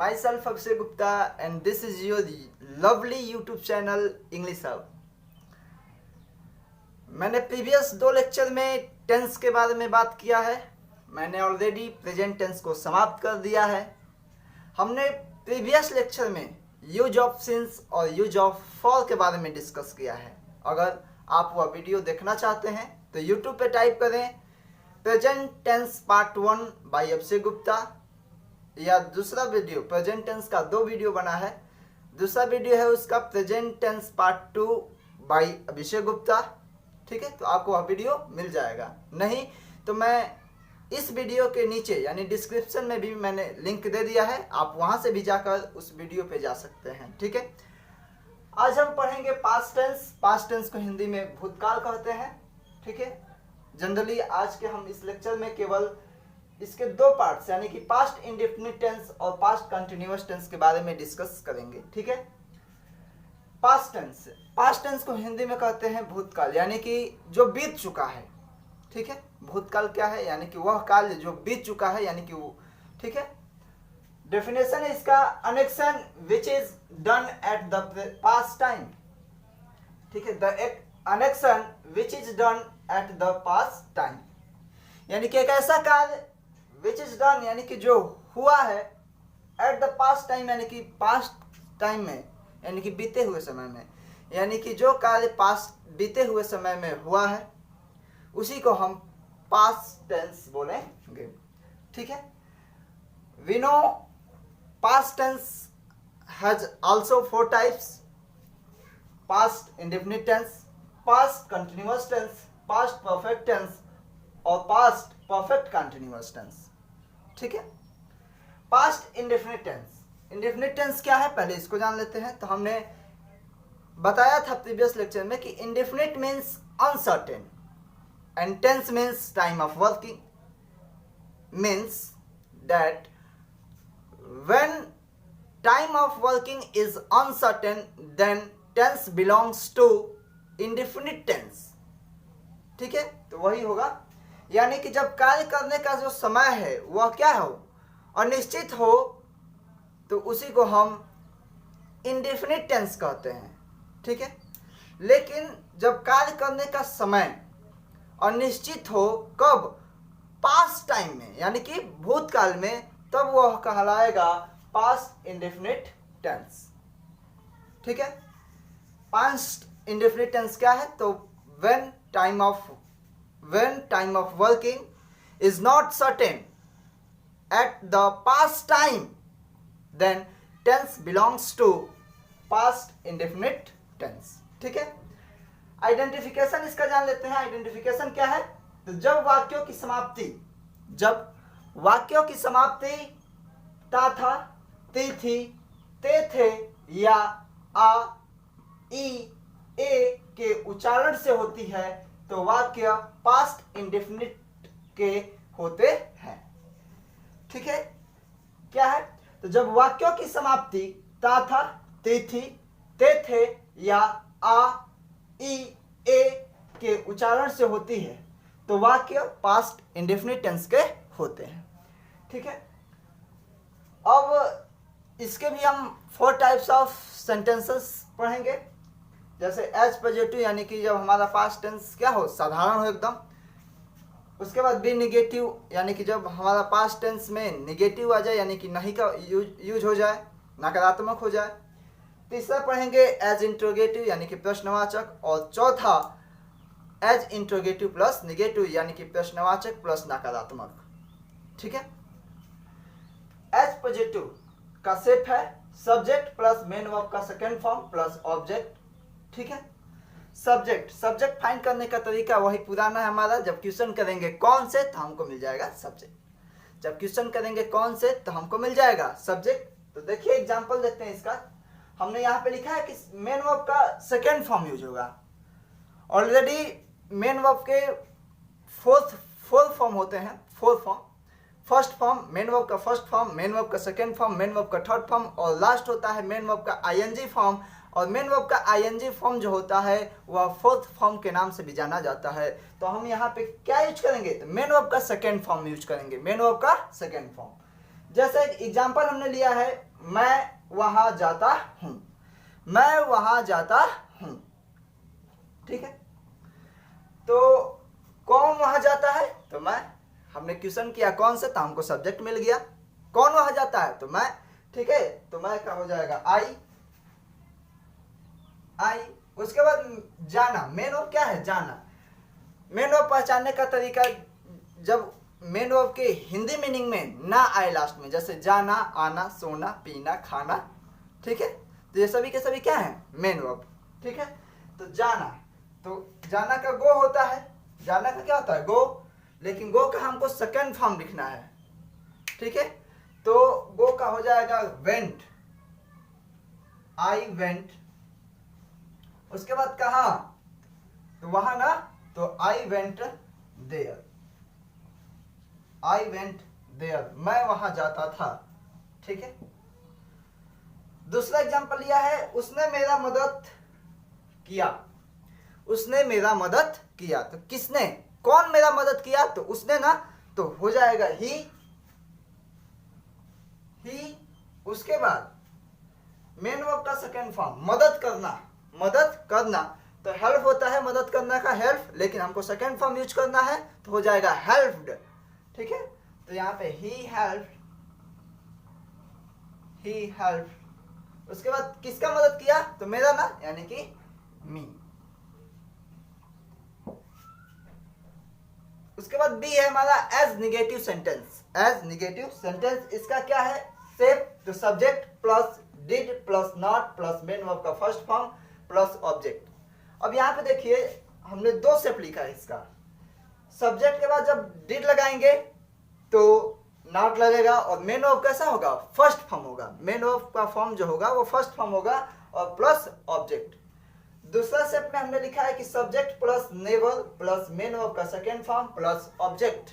Myself Akshay Gupta and this is your lovely YouTube channel English Hub। मैंने previous 2 lecture में tense के बारे में बात किया है। मैंने ऑलरेडी प्रेजेंट टेंस को समाप्त कर दिया है। हमने प्रीवियस लेक्चर में यूज ऑफ सिंस और यूज ऑफ फॉर के बारे में डिस्कस किया है। अगर आप वह वीडियो देखना चाहते हैं तो YouTube पे टाइप करें present tense part 1 by Akshay Gupta, या दूसरा वीडियो प्रेजेंट टेंस का 2 वीडियो बना है। दूसरा वीडियो है उसका present tense part 2 bye Abhishek Gupta. ठीक है, तो आपको वह वीडियो मिल जाएगा। नहीं तो मैं इस वीडियो के नीचे यानी डिस्क्रिप्शन में भी मैंने लिंक दे दिया है, आप वहां से भी जाकर उस वीडियो पे जा सकते हैं। ठीक है, आज हम पढ़ेंगे पास्ट टेंस। पास्ट टेंस को हिंदी में भूतकाल कहते हैं। ठीक है, जनरली आज के हम इस लेक्चर में केवल इसके 2 पार्ट्स यानी कि पास्ट इंडेफिनिट टेंस और पास्ट कंटिन्यूअस टेंस के बारे में डिस्कस करेंगे। ठीक है, पास्ट टेंस को हिंदी में कहते हैं भूतकाल, यानी कि जो बीत चुका है। ठीक है, भूतकाल क्या है? यानी कि वह काल जो बीत चुका है, यानी कि वो। ठीक है, डेफिनेशन है इसका an action which is done at the past time. ठीक है, the an action which is done at the past time, यानी कि एक ऐसा काल विच इज डन यानी कि जो हुआ है एट द पास्ट टाइम, यानी कि पास्ट टाइम में, यानी कि बीते हुए समय में, यानी कि जो कार्य पास्ट बीते हुए समय में हुआ है उसी को हम पास्ट टेंस बोलेंगे। ठीक है, we know past tense has also 4 types: past indefinite tense, past continuous tense, past perfect tense और पास्ट परफेक्ट कंटिन्यूअस टेंस। ठीक है, past indefinite tense. Indefinite tense क्या है पहले इसको जान लेते हैं। तो हमने बताया था प्रीवियस लेक्चर में कि indefinite means uncertain and tense means time of working, means that when time of working is uncertain then tense belongs to indefinite tense. ठीक है, तो वही होगा, यानी कि जब कार्य करने का जो समय है वह क्या हो, अनिश्चित हो, तो उसी को हम इंडेफिनिट टेंस कहते हैं। ठीक है, लेकिन जब कार्य करने का समय अनिश्चित हो, कब? पास्ट टाइम में, यानी कि भूतकाल में, तब वह कहलाएगा पास्ट इंडेफिनिट टेंस। ठीक है, पास्ट इंडेफिनिट टेंस क्या है? तो when time of working is not certain at the past time then tense belongs to past indefinite tense। ठीक है, आइडेंटिफिकेशन इसका जान लेते हैं। आइडेंटिफिकेशन क्या है? तो जब वाक्यों की समाप्ति ता था, ती थी, ते थे या आ, ई, ए के उच्चारण से होती है तो वाक्य पास्ट इंडेफिनिट के होते हैं। ठीक है, क्या है? तो जब वाक्यों की समाप्ति ता था, ते थी, ते थे या आ, ई, ए के उच्चारण से होती है तो वाक्य पास्ट इंडेफिनिट टेंस के होते हैं। ठीक है, अब इसके भी हम 4 टाइप्स ऑफ सेंटेंसेस पढ़ेंगे। जैसे एज पॉजिटिव, यानी कि जब हमारा पास्ट टेंस क्या हो, साधारण हो एकदम। उसके बाद बी निगेटिव, यानी कि जब हमारा पास्ट टेंस में निगेटिव आ जाए, यानी कि नहीं का यूज हो जाए, नकारात्मक हो जाए। तीसरा पढ़ेंगे एज इंट्रोगेटिव, यानी कि प्रश्नवाचक। और चौथा एज इंट्रोगेटिव प्लस निगेटिव, यानी कि प्रश्नवाचक प्लस नकारात्मक। ठीक है, एज पॉजिटिव का सेट है सब्जेक्ट प्लस मेन वर्ब का सेकेंड फॉर्म प्लस ऑब्जेक्ट। ठीक है, सब्जेक्ट फाइंड करने का तरीका वही पुराना है हमारा। जब क्वेश्चन करेंगे कौन से तो हमको मिल जाएगा सब्जेक्ट, जब क्वेश्चन करेंगे कौन से तो हमको मिल जाएगा सब्जेक्ट। तो देखिए एग्जांपल देखते हैं इसका। हमने यहाँ पे लिखा है कि मेन वर्ब का सेकेंड फॉर्म यूज होगा। ऑलरेडी मेन वर्ब के 4 फॉर्म होते हैं। 4 form, first form main verb का फर्स्ट फॉर्म, मेन वर्ब का सेकेंड फॉर्म, मेन वर्ब का थर्ड फॉर्म और लास्ट होता है मेन वर्ब का आईएनजी फॉर्म। और मेन वर्ब का आईएनजी फॉर्म जो होता है वह 4th फॉर्म के नाम से भी जाना जाता है। तो हम यहाँ पे क्या यूज करेंगे? तो मेन वर्ब का सेकेंड फॉर्म यूज करेंगे, मेन वर्ब का सेकेंड फॉर्म। जैसे एग्जांपल हमने लिया है मैं वहां जाता हूं, मैं वहां जाता हूं। ठीक है, तो कौन वहां जाता है? तो मैं। हमने क्वेश्चन किया कौन से, तो हमको सब्जेक्ट मिल गया। कौन वहां जाता है? तो मैं। ठीक है, तो मैं क्या हो जाएगा? आई। आई। उसके बाद जाना, मेन वर्ब क्या है? जाना। मेन वर्ब पहचानने का तरीका, जब मेन वर्ब के हिंदी मीनिंग में ना आए लास्ट में, जैसे जाना, आना, सोना, पीना, खाना। ठीक है, तो ये सभी के सभी क्या है? Main verb. ठीक है, तो जाना, तो जाना का गो होता है। जाना का क्या होता है? गो। लेकिन गो का हमको सेकंड फॉर्म लिखना है। ठीक है, तो गो का हो जाएगा वेंट। I went. उसके बाद कहा? तो वहां ना, तो I went there. I went there, मैं वहां जाता था। ठीक है, दूसरा एग्जांपल लिया है, उसने मेरा मदद किया। उसने मेरा मदद किया, तो किसने, कौन मेरा मदद किया? तो उसने ना, तो हो जाएगा ही। उसके बाद मेन वर्ब का सेकंड फॉर्म मदद करना। मदद करना, तो हेल्प होता है मदद करना का, हेल्प, लेकिन हमको सेकंड फॉर्म यूज करना है, तो हो जाएगा हेल्प्ड। ठीक है, तो यहाँ पे ही हेल्प। ही हेल्प। उसके बाद किसका मदद किया? तो मेरा ना, यानी कि मी। उसके बाद बी है हमारा as negative sentence. As negative sentence, इसका क्या है? सेप, तो subject plus did plus not plus main verb का फर्स्ट फॉर्म प्लस ऑब्जेक्ट। अब यहाँ पे देखिए हमने दो सेप लिखा है इसका। सब्जेक्ट के बाद जब डिड लगाएंगे तो नॉट लगेगा, और मेन वर्ब कैसा होगा? फर्स्ट फॉर्म होगा। मेन वर्ब का फॉर्म जो होगा वो फर्स्ट फॉर्म होगा, और प्लस ऑब्जेक्ट। दूसरा स्टेप में हमने लिखा है कि subject plus naval plus main verb का सेकेंड फॉर्म प्लस ऑब्जेक्ट।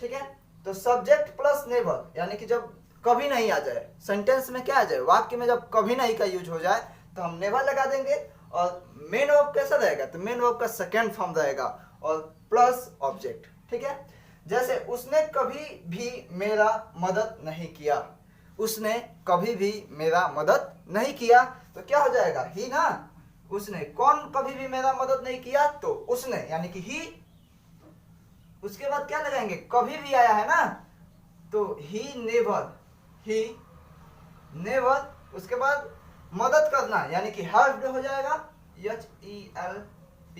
ठीक है, तो सब्जेक्ट प्लस नेवल, यानी कि जब कभी नहीं आ जाए सेंटेंस में, क्या आ जाए? वाक्य में जब कभी नहीं का यूज हो जाए तो हम नेवल लगा देंगे, और मेन वर्ब कैसा रहेगा? तो मेन वर्ब का सेकेंड फॉर्म रहेगा, और प्लस ऑब्जेक्ट। ठीक है, जैसे उसने कभी भी मेरा मदद नहीं किया। उसने कभी भी मेरा मदद नहीं किया, तो क्या हो जाएगा? ही ना। उसने, कौन कभी भी मेरा मदद नहीं किया? तो उसने, यानी कि ही। उसके बाद क्या लगाएंगे? कभी भी आया है ना, तो ही नेवर। He never. उसके बाद मदद करना, यानी कि हेल्प्ड हो जाएगा, HELPED,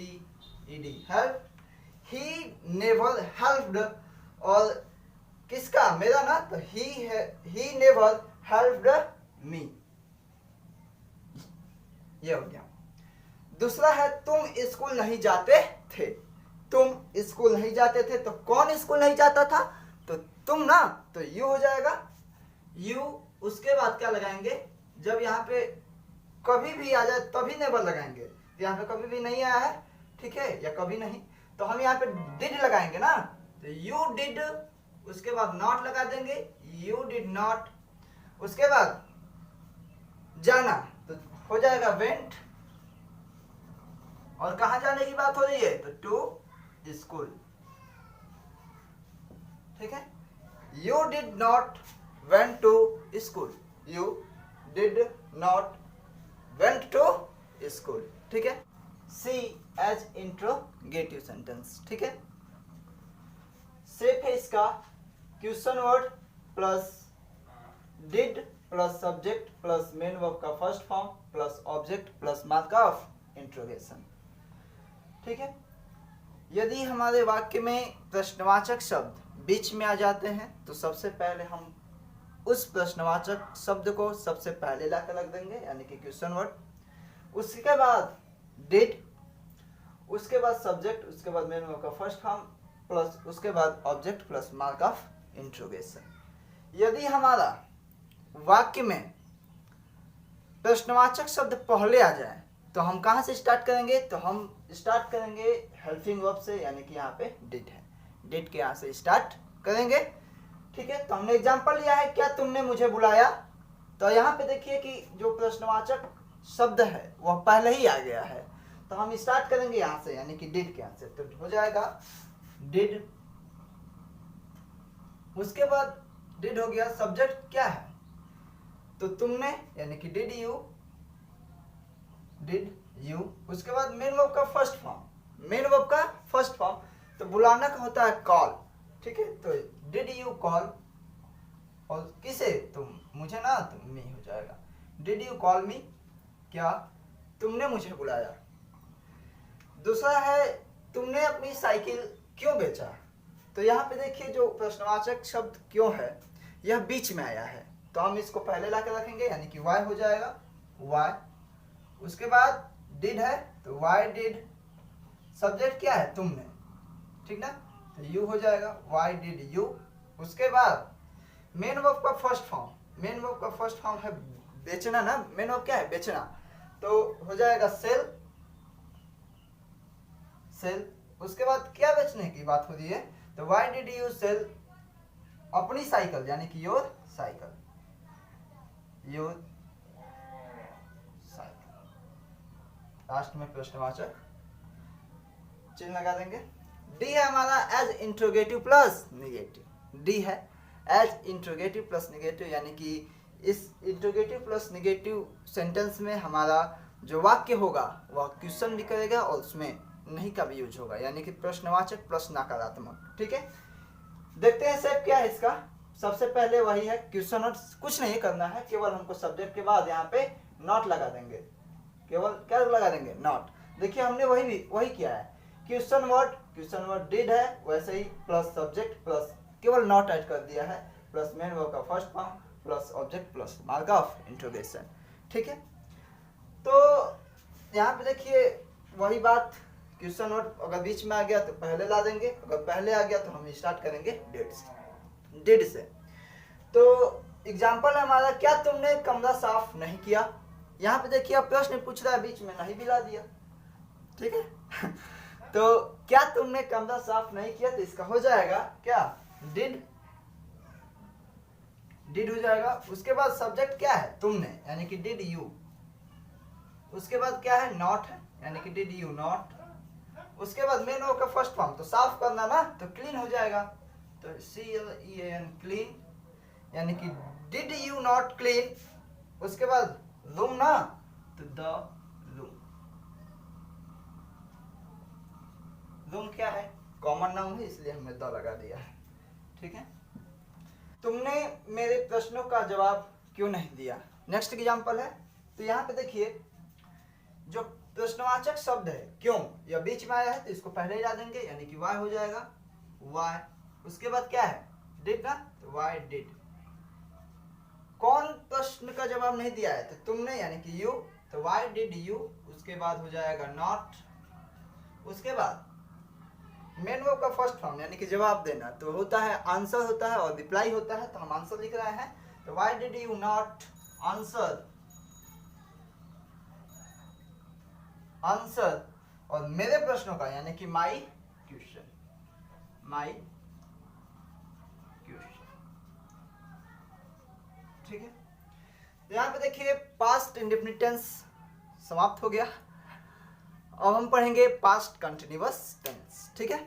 help. He never helped, और किसका? मेरा ना, तो ही नेवर हेल्प्ड मी। ये हो गया। दूसरा है तुम स्कूल नहीं जाते थे। तुम स्कूल नहीं जाते थे, तो कौन स्कूल नहीं जाता था? तो तुम ना, तो यू हो जाएगा, यू। उसके बाद क्या लगाएंगे? जब यहाँ पे कभी भी आ जाए तभी नेवर लगाएंगे। यहाँ पे कभी भी नहीं आया है, ठीक है, या कभी नहीं, तो हम यहाँ पे डिड लगाएंगे ना, तो यू डिड। उसके बाद नॉट लगा देंगे, यू डिड नॉट। उसके बाद जाना, तो हो जाएगा वेंट। और कहां जाने की बात हो रही है? तो टू स्कूल। ठीक है, you did not went to school. You did not went to school. ठीक है, सी एज इंट्रोगेटिव सेंटेंस। ठीक है, सेफ है इसका question word plus did plus subject plus main verb का first form plus object plus mark of interrogation. ठीक है, यदि हमारे वाक्य में प्रश्नवाचक शब्द बीच में आ जाते हैं तो सबसे पहले हम उस प्रश्नवाचक शब्द को सबसे पहले लाकर रख देंगे, यानी कि क्वेश्चन वर्ड। उसके बाद डिड, उसके बाद सब्जेक्ट, उसके बाद मेन वर्ब का फर्स्ट फॉर्म प्लस उसके बाद object plus mark of interrogation. यदि हमारा वाक्य में प्रश्नवाचक शब्द पहले आ जाए तो हम कहां से स्टार्ट करेंगे? तो हम स्टार्ट करेंगे हेल्पिंग वर्ब से, यानी कि यहाँ पे डिड है, डिड के यहाँ से स्टार्ट करेंगे। ठीक है, तो हमने एग्जांपल लिया है, क्या तुमने मुझे बुलाया? तो यहाँ पे देखिए कि जो प्रश्नवाचक शब्द है वह पहले ही आ गया है, तो हम स्टार्ट करेंगे यहाँ से, यानी कि डिड के यहाँ से, तो हो जाएगा डिड। उसके बाद डिड हो गया, सब्जेक्ट क्या है? तो तुमने यानी कि डिड यू, उसके बाद मेन वर्ब का फर्स्ट फॉर्म, तो बुलाना का होता है कॉल, ठीक है। तो डिड यू कॉल, और किसे, तुम, मुझे ना, तुम मी हो जाएगा। डिड यू कॉल मी, क्या तुमने मुझे बुलाया। दूसरा है तुमने अपनी साइकिल क्यों बेचा। तो यहाँ पे देखिए जो प्रश्नवाचक शब्द क्यों है, यह बीच में आया है, तो हम इसको पहले ला के रखेंगे, यानी कि वाई हो जाएगा, वाई। उसके बाद डिड है तो वाई डिड, सब्जेक्ट क्या है, तुमने, ठीक ना, तो यू हो जाएगा, वाई डिड यू। उसके बाद मेन वर्ब का फर्स्ट फॉर्म है बेचना ना, मेन वर्ब क्या है, बेचना, तो हो जाएगा सेल। उसके बाद क्या बेचने की बात हो रही है, तो वाई डिड यू सेल अपनी साइकिल, यानी कि योर साइकिल। लास्ट में प्रश्नवाचक चिन्ह लगा देंगे। डी है हमारा एज इंट्रोगेटिव प्लस निगेटिव, यानी कि इस इंट्रोगेटिव प्लस निगेटिव सेंटेंस में हमारा जो वाक्य होगा वह क्वेश्चन भी करेगा और उसमें नहीं का भी यूज होगा, यानी कि प्रश्नवाचक प्लस नकारात्मक, ठीक है। देखते हैं सेट क्या है इसका। सबसे पहले वही है क्वेश्चन, और कुछ नहीं करना है, केवल हमको सब्जेक्ट के बाद यहाँ पे नॉट लगा देंगे, केवल क्या लगा देंगे, नॉट। देखिए हमने वही किया है, क्वेश्चन वर्ड डिड है, वैसे ही प्लस सब्जेक्ट प्लस केवल नॉट ऐड कर दिया है, प्लस मेन वर्ब का first form plus object plus mark of interrogation, ठीक है। तो यहाँ पे देखिए वही बात, क्वेश्चन वर्ड अगर बीच में आ गया तो पहले ला देंगे, अगर पहले आ गया तो हम स्टार्ट करेंगे डिड से। तो एग्जाम्पल है हमारा, क्या तुमने कमरा साफ नहीं किया। यहाँ पे देखिए आप प्रश्न पूछ रहा है, बीच में नहीं भी ला दिया, ठीक है। तो क्या तुमने कमरा साफ नहीं किया, तो इसका हो जाएगा क्या, डिड हो जाएगा। उसके बाद सब्जेक्ट क्या है, तुमने, यानी कि डिड यू। उसके बाद क्या है, नॉट है, यानी कि डिड यू नॉट। उसके बाद मेन वर्ब का फर्स्ट फॉर्म, तो साफ करना ना, तो क्लीन हो जाएगा, तो CLEAN क्लीन, यानी कि डिड यू नॉट क्लीन। उसके बाद रूम ना, तो द रूम क्या है, कॉमन नाउन है, इसलिए हमने द लगा दिया है, ठीक है। तुमने मेरे प्रश्नों का जवाब क्यों नहीं दिया। नेक्स्ट एग्जांपल है, तो यहाँ पे देखिए जो प्रश्नवाचक शब्द है क्यों, यह बीच में आया है, तो इसको पहले ही ला देंगे, यानी कि वाई हो जाएगा, वाई। उसके बाद क्या है, डिड ना, तो वाई डिड। कौन प्रश्न का जवाब नहीं दिया है, तो तुमने, यानी कि यू, तो वाई डिड यू। उसके बाद हो जाएगा नॉट। उसके बाद मेन वर्ब का फर्स्ट फॉर्म, यानी कि जवाब देना, तो होता है आंसर होता है और रिप्लाई होता है, तो हम आंसर लिख रहे हैं, तो why did you not answer. और मेरे प्रश्नों का, यानी कि माई क्वेश्चन, ठीक है। तो यहाँ पे देखिए पास्ट इंडेफिनिट टेंस समाप्त हो गया। अब हम पढ़ेंगे पास्ट कंटिन्यूअस टेंस, ठीक है।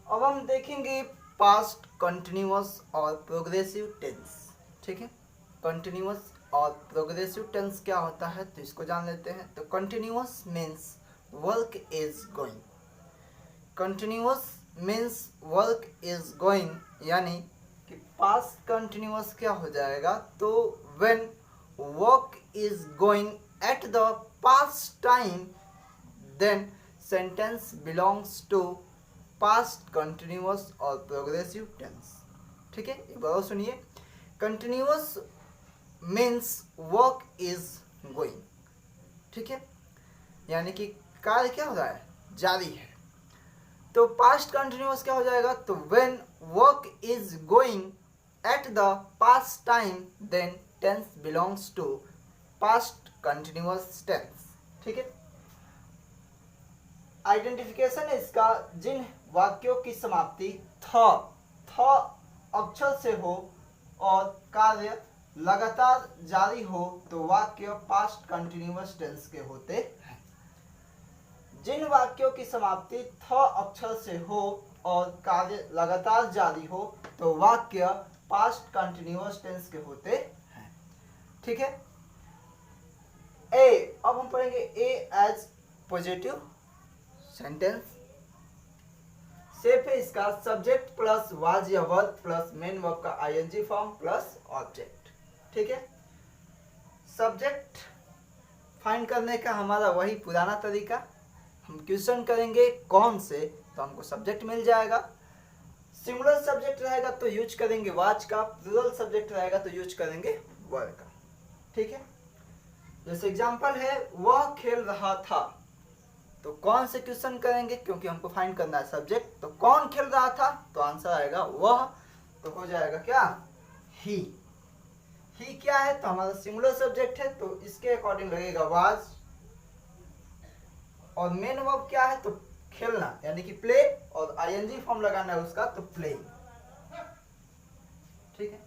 अब हम देखेंगे पास्ट कंटिन्यूअस और प्रोग्रेसिव टेंस, ठीक है। कंटिन्यूअस और प्रोग्रेसिव टेंस क्या होता है, तो इसको जान लेते हैं। तो continuous means work is going, continuous means work is going, यानी कि पास्ट कंटिन्यूअस क्या हो जाएगा, तो when work is going at the past time then sentence belongs to past continuous और प्रोग्रेसिव टेंस, ठीक है। एक बार सुनिए, continuous means work is going, ठीक है, यानी कि कार्य क्या हो रहा है, जारी है। तो पास्ट कंटिन्यूअस क्या हो जाएगा, तो when work is going at the past time then tense belongs to past continuous tense, ठीक है। आइडेंटिफिकेशन है इसका, जिन वाक्यों की समाप्ति थ अक्षर से हो और कार्य लगातार जारी हो, तो वाक्य पास्ट कंटिन्यूअस टेंस के होते हैं। जिन वाक्यों की समाप्ति थ अक्षर से हो और कार्य लगातार जारी हो तो वाक्य पास्ट कंटिन्यूअस टेंस के होते हैं। ठीक है। ए, अब हम पढ़ेंगे ए एज पॉजिटिव सेंटेंस। सेफ है इसका सब्जेक्ट प्लस वाज या वर्ब प्लस मेन वर्ब का आईएनजी फॉर्म प्लस ऑब्जेक्ट। ठीक है। सब्जेक्ट फाइंड करने का हमारा वही पुराना तरीका, हम क्वेश्चन करेंगे कौन से तो हमको सब्जेक्ट मिल जाएगा। सिंगुलर सब्जेक्ट रहेगा तो यूज करेंगे वाज का, प्लूरल सब्जेक्ट रहेगा तो यूज करेंगे वर का। ठीक है। जैसे एग्जांपल है वह खेल रहा था, तो कौन से क्वेश्चन करेंगे क्योंकि हमको फाइंड करना है सब्जेक्ट। तो कौन खेल रहा था तो आंसर आएगा वह, तो हो जाएगा क्या ही। ही क्या है तो हमारा सिंगुलर सब्जेक्ट है तो इसके अकॉर्डिंग लगेगा वाज। और मेन वर्ब क्या है तो खेलना यानी कि प्ले, और आईएनजी फॉर्म लगाना है उसका तो प्ले। ठीक है।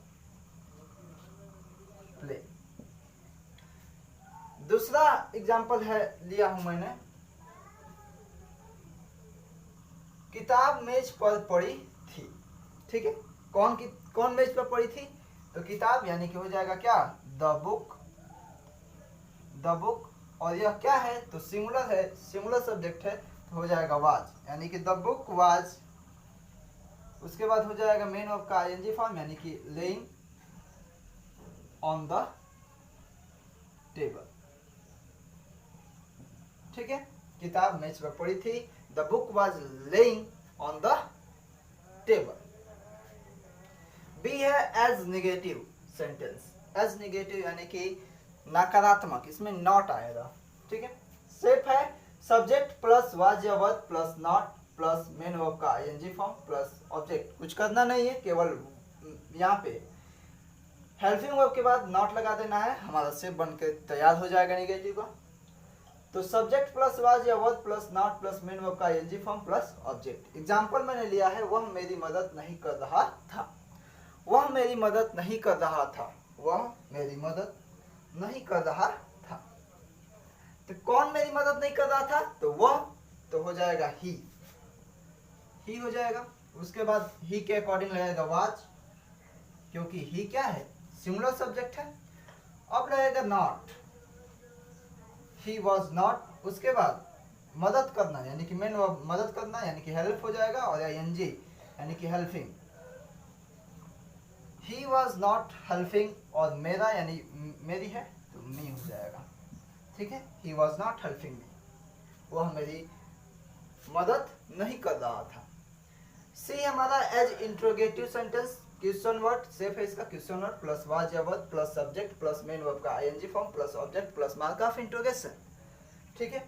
प्ले। दूसरा एग्जांपल है लिया हूं मैंने, किताब मेज पर पड़ी थी। ठीक है। कौन मेज पर पड़ी थी तो किताब यानी कि हो जाएगा क्या द बुक। The book. और यह क्या है तो सिंगुलर है, सिंगुलर सब्जेक्ट है तो हो जाएगा वाज, यानी कि द बुक वाज। उसके बाद हो जाएगा मेन वर्ब का आईएनजी फॉर्म यानी कि लेइंग ऑन द टेबल। ठीक है। किताब मेज पर पड़ी थी, the book was laying on the table. B है as negative sentence. As negative यानी कि नकारात्मक, इसमें नॉट आएगा। ठीक है। सेफ है सब्जेक्ट प्लस वाज या verb plus not plus main verb का आईएनजी फॉर्म प्लस ऑब्जेक्ट। कुछ करना नहीं है, केवल यहाँ पे हेल्पिंग वर्ब के बाद नॉट लगा देना है, हमारा सेफ बन के तैयार हो जाएगा नेगेटिव का। तो सब्जेक्ट प्लस वाज या verb plus not plus main verb का ING form plus object. Example मैंने लिया है वह मेरी मदद नहीं कर रहा था। वह मेरी मदद नहीं कर रहा था। वह मेरी मदद नहीं कर रहा था। तो कौन मेरी मदद नहीं कर रहा था तो वह, तो हो जाएगा ही हो जाएगा। उसके बाद ही के अकॉर्डिंग लगेगा वाज, क्योंकि ही क्या है सिंगुलर सब्जेक्ट है। अब लगेगा नॉट, ही वाज नॉट। उसके बाद मदद करना यानी कि मेन वर्ब मदद करना यानी कि हेल्प हो जाएगा, और आईएनजी यानी कि helping. He was not helping, और मेरा यानी मेरी है तो मी हो जाएगा। ठीक है। He was not helping me, वह मेरी मदद नहीं कर रहा था। सी हमारा as interrogative sentence, question word. सेफ है इसका क्वेश्चन वर्ड प्लस वाज या verb plus subject plus main verb का ING form plus object plus mark of interrogation. ठीक है।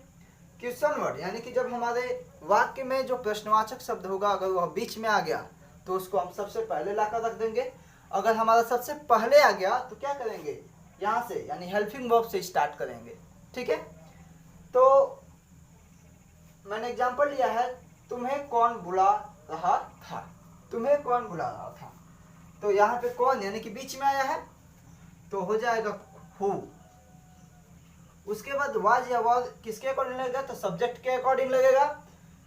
क्वेश्चन वर्ड यानी कि जब हमारे वाक्य में जो प्रश्नवाचक शब्द होगा अगर वह बीच में आ गया तो उसको हम सबसे पहले लाकर रख देंगे। अगर हमारा सबसे पहले आ गया तो क्या करेंगे यहाँ से यानी हेल्पिंग वर्ब से स्टार्ट करेंगे। ठीक है। तो मैंने एग्जांपल लिया है तुम्हें कौन बुला रहा था। तुम्हें कौन बुला रहा था, तो यहाँ पे कौन यानी कि बीच में आया है तो हो जाएगा हु। उसके बाद वाज या वर्ब किसके अकॉर्डिंग लगेगा तो सब्जेक्ट के अकॉर्डिंग लगेगा।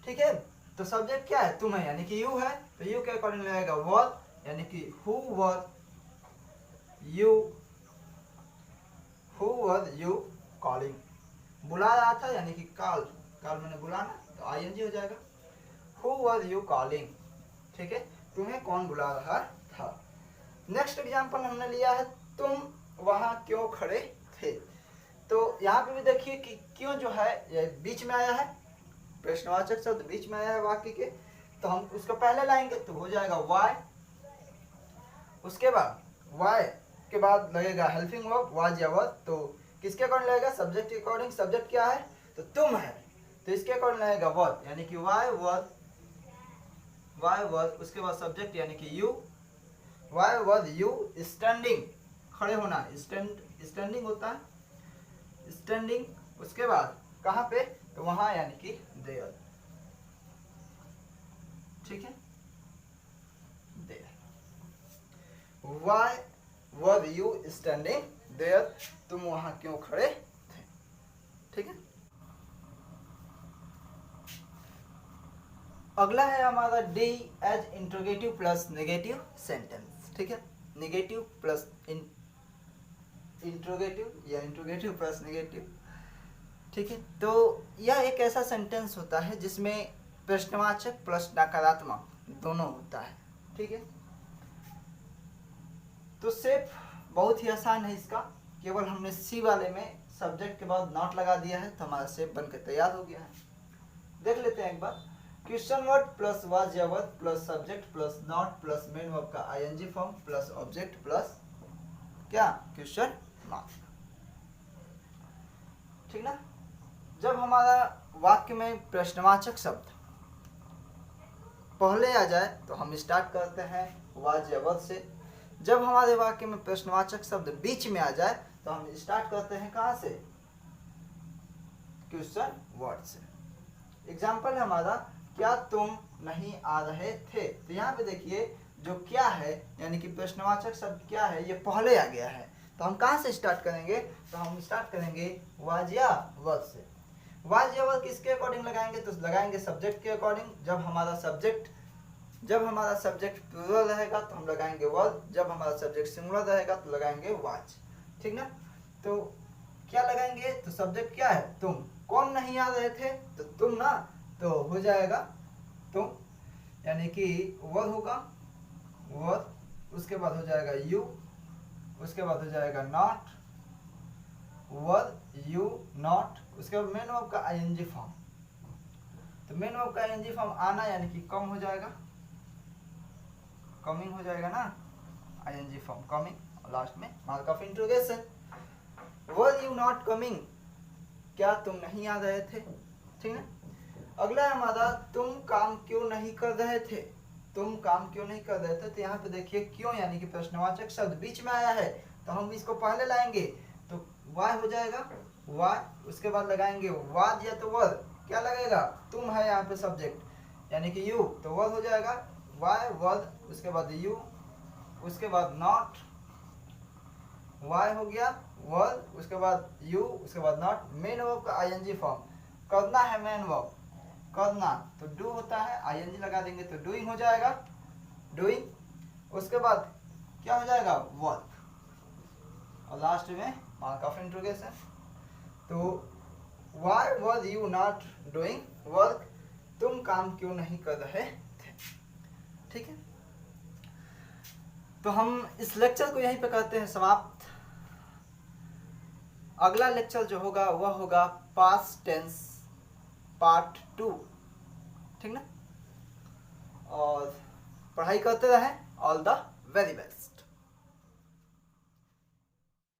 ठीक है। तो सब्जेक्ट क्या है तुम है यानी कि यू है, तो यू के अकॉर्डिंग लगेगा वर्ब यानी कि हु वर यू कॉलिंग। बुला रहा था यानी कि कॉल मैंने बुलाना तो आईएनजी हो जाएगा। Who were you calling. ठीक है। तुम्हें कौन बुला रहा था। नेक्स्ट एग्जांपल हमने लिया है तुम वहां क्यों खड़े थे। तो यहाँ पे भी देखिए कि क्यों जो है ये बीच में आया है, प्रश्नवाचक शब्द बीच में आया है वाक्य के, तो हम उसको पहले लाएंगे तो हो जाएगा वाई। उसके बाद वाई के बाद लगेगा हेल्पिंग वर्ब वाज या वर्ब, तो किसके अकॉर्डिंग लगेगा सब्जेक्ट के अकॉर्डिंग। सब्जेक्ट क्या है तो तुम है, तो इसके अकॉर्डिंग लगेगा वर्ब यानी कि वाई वर्ब। उसके बाद सब्जेक्ट यानी कि you, why verb you. Standing खड़े होना, स्टैंडिंग होता है स्टैंडिंग। उसके बाद कहाँ पे तो वहां यानी कि देयर। ठीक है। There. Why were you standing there, तुम वहां क्यों खड़े थे। ठीक है। अगला है हमारा D as interrogative plus negative sentence. ठीक है, नेगेटिव प्लस इंट्रोगेटिव या इंट्रोगेटिव प्लस नेगेटिव। ठीक है, तो यह एक ऐसा सेंटेंस होता है जिसमें प्रश्नवाचक प्लस नकारात्मक दोनों होता है। ठीक है, तो शेप बहुत ही आसान है इसका, केवल हमने सी वाले में सब्जेक्ट के बाद नॉट लगा दिया है तो हमारा शेप बनकर तैयार हो गया है। देख लेते हैं एक बार। क्वेश्चन वर्ड प्लस वाज या verb plus subject plus not plus main verb का ING form plus object plus क्या क्वेश्चन मार्क। ठीक ना। जब हमारा वाक्य में प्रश्नवाचक शब्द पहले आ जाए तो हम स्टार्ट करते हैं वाज या वर्ब से। जब हमारे वाक्य में प्रश्नवाचक शब्द बीच में आ जाए तो हम स्टार्ट करते हैं कहां से, क्वेश्चन वर्ड से। एग्जाम्पल है हमारा क्या तुम नहीं आ रहे थे। तो यहाँ पे देखिए जो क्या है यानी कि प्रश्नवाचक शब्द क्या है ये पहले आ गया है, तो हम कहाँ से स्टार्ट करेंगे, तो हम स्टार्ट करेंगे वाज या वर्ब से। वाज या वर्ब किसके अकॉर्डिंग लगाएंगे, तो लगाएंगे सब्जेक्ट के अकॉर्डिंग। जब हमारा सब्जेक्ट प्लूरल रहेगा तो हम लगाएंगे वर्ब, जब हमारा सब्जेक्ट सिंगुलर रहेगा तो लगाएंगे वाज। ठीक ना। तो क्या लगाएंगे, तो सब्जेक्ट क्या है तुम, कौन नहीं आ रहे थे तो तुम ना, तो हो जाएगा तुम यानी कि वर्ब होगा वर्ब, उसके बाद हो जाएगा यू, उसके बाद हो जाएगा नॉट, वर्ब यू नॉट, उसके बाद मेन वर्ब का आईएनजी फॉर्म। तो मेन वर्ब का आईएनजी फॉर्म आना यानी कि कम हो जाएगा, कमिंग हो जाएगा ना, आईएनजी फॉर्म कमिंग, और लास्ट में mark of interrogation. Were you not coming, क्या तुम नहीं आ रहे थे। ठीक है। अगला है हमारा तुम काम क्यों नहीं कर रहे थे। तुम काम क्यों नहीं कर रहे थे, तो यहाँ पे देखिए क्यों यानी कि प्रश्नवाचक शब्द बीच में आया है तो हम इसको पहले लाएंगे, तो वाई हो जाएगा वाई, उसके बाद लगाएंगे वाज या तो वर्ब, क्या लगेगा तुम है यहाँ पे सब्जेक्ट यानी कि यू, तो वर्ब हो जाएगा वाई वर्ब, उसके बाद यू, उसके बाद नॉट, वाई हो गया वर्ब, उसके बाद यू, उसके बाद नॉट, मेन वर्ब का आईएनजी फॉर्म, करना है मेन वर्ब, करना तो डू होता है, आईएनजी लगा देंगे तो डूइंग हो जाएगा डूइंग, उसके बाद क्या हो जाएगा वर्ब, और लास्ट में मार्क ऑफ इंट्रोगेशन। तो why was you not doing work, तुम काम क्यों नहीं कर रहे थे। ठीक है, तो हम इस लेक्चर को यहीं पे करते हैं समाप्त। अगला लेक्चर जो होगा वह होगा पास्ट टेंस पार्ट 2। ठीक ना, और पढ़ाई करते रहें। All the very best.